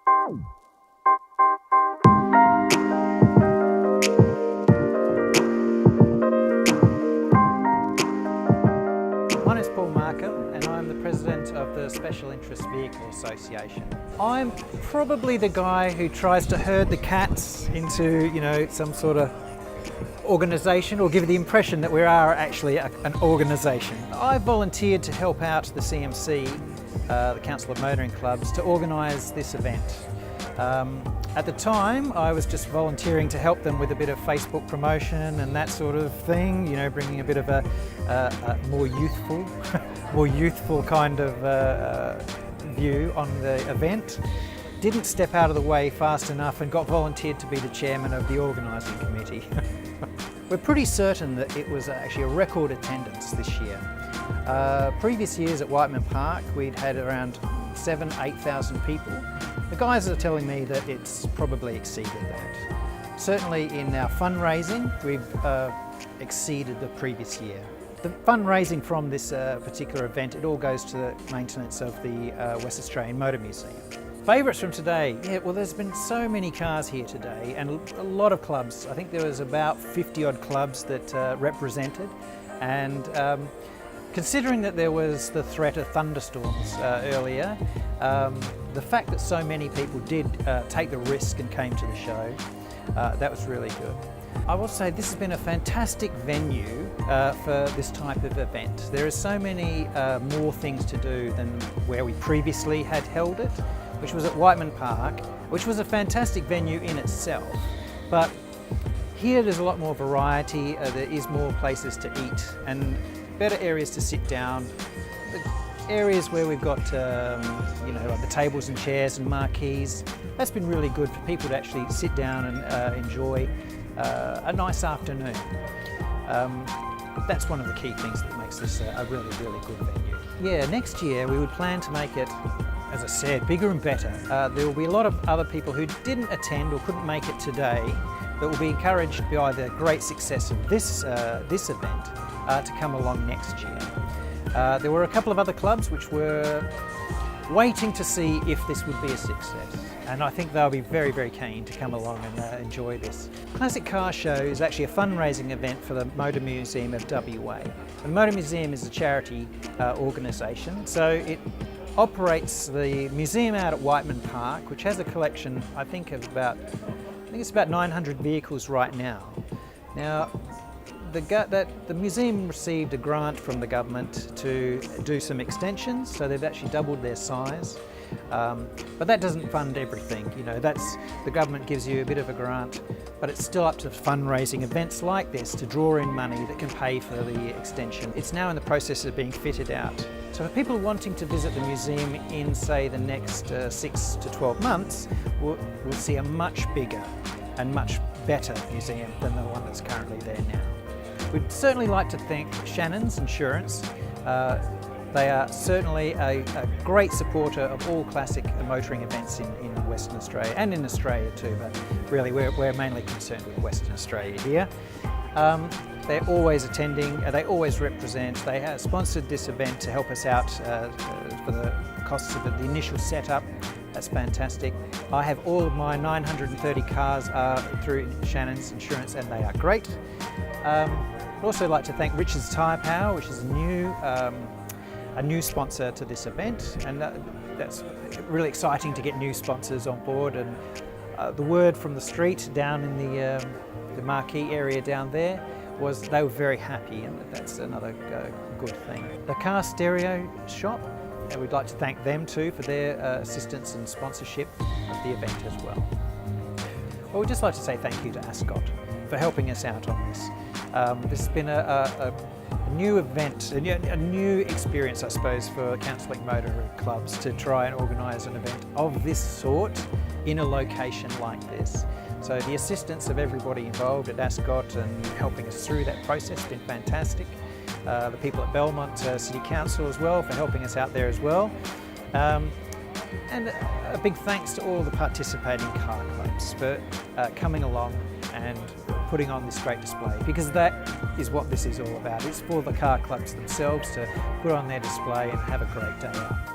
My name is Markham and I'm the President of the Special Interest Vehicle Association. I'm probably the guy who tries to herd the cats into, some sort of organisation, or give the impression that we are actually an organisation. I volunteered to help out the CMC, the Council of Motoring Clubs, to organise this event. At the time, I was just volunteering to help them with a bit of Facebook promotion and that sort of thing, bringing a bit of a more youthful kind of view on the event. Didn't step out of the way fast enough and got volunteered to be the chairman of the organising committee. We're pretty certain that it was actually a record attendance this year. Previous years at Whiteman Park, we'd had around 8,000 people. The guys are telling me that it's probably exceeded that. Certainly in our fundraising, we've exceeded the previous year. The fundraising from this particular event, it all goes to the maintenance of the West Australian Motor Museum. Favourites from today? Yeah, well, there's been so many cars here today and a lot of clubs. I think there was about 50 odd clubs that represented, and considering that there was the threat of thunderstorms earlier, the fact that so many people did take the risk and came to the show, that was really good. I will say this has been a fantastic venue for this type of event. There are so many more things to do than where we previously had held it, which was at Whiteman Park, which was a fantastic venue in itself. But here there's a lot more variety, there is more places to eat and better areas to sit down. The areas where we've got like the tables and chairs and marquees, that's been really good for people to actually sit down and enjoy a nice afternoon. That's one of the key things that makes this a really, really good venue. Yeah, next year we would plan to make it, as I said, bigger and better. There will be a lot of other people who didn't attend or couldn't make it today that will be encouraged by the great success of this event to come along next year. There were a couple of other clubs which were waiting to see if this would be a success, and I think they'll be very, very keen to come along and enjoy this. Classic Car Show is actually a fundraising event for the Motor Museum of WA. The Motor Museum is a charity organisation, so it operates the museum out at Whiteman Park, which has a collection, I think it's about 900 vehicles right now. Now, the museum received a grant from the government to do some extensions, so they've actually doubled their size. But that doesn't fund everything, the government gives you a bit of a grant, but it's still up to fundraising events like this to draw in money that can pay for the extension. It's now in the process of being fitted out. So for people wanting to visit the museum in, say, the next 6 to 12 months, we'll see a much bigger and much better museum than the one that's currently there now. We'd certainly like to thank Shannon's Insurance. They are certainly a great supporter of all classic motoring events in Western Australia, and in Australia too, but really we're mainly concerned with Western Australia here. They're always attending, they always represent. They have sponsored this event to help us out for the costs of the initial setup. That's fantastic. I have all of my 930 cars through Shannon's Insurance, and they are great. I'd also like to thank Richard's Tyre Power, which is a new sponsor to this event, and that's really exciting to get new sponsors on board. And the word from the street down in the marquee area down there was they were very happy, and that's another good thing. The Car Stereo Shop, and we'd like to thank them too for their assistance and sponsorship of the event as well. Well, we'd just like to say thank you to Ascot for helping us out on this. This has been a new event, a new experience, I suppose, for counselling motor clubs to try and organise an event of this sort in a location like this. So the assistance of everybody involved at Ascot and helping us through that process has been fantastic. The people at Belmont City Council as well for helping us out there as well. And a big thanks to all the participating car clubs for coming along and putting on this great display, because that is what this is all about. It's for the car clubs themselves to put on their display and have a great day out.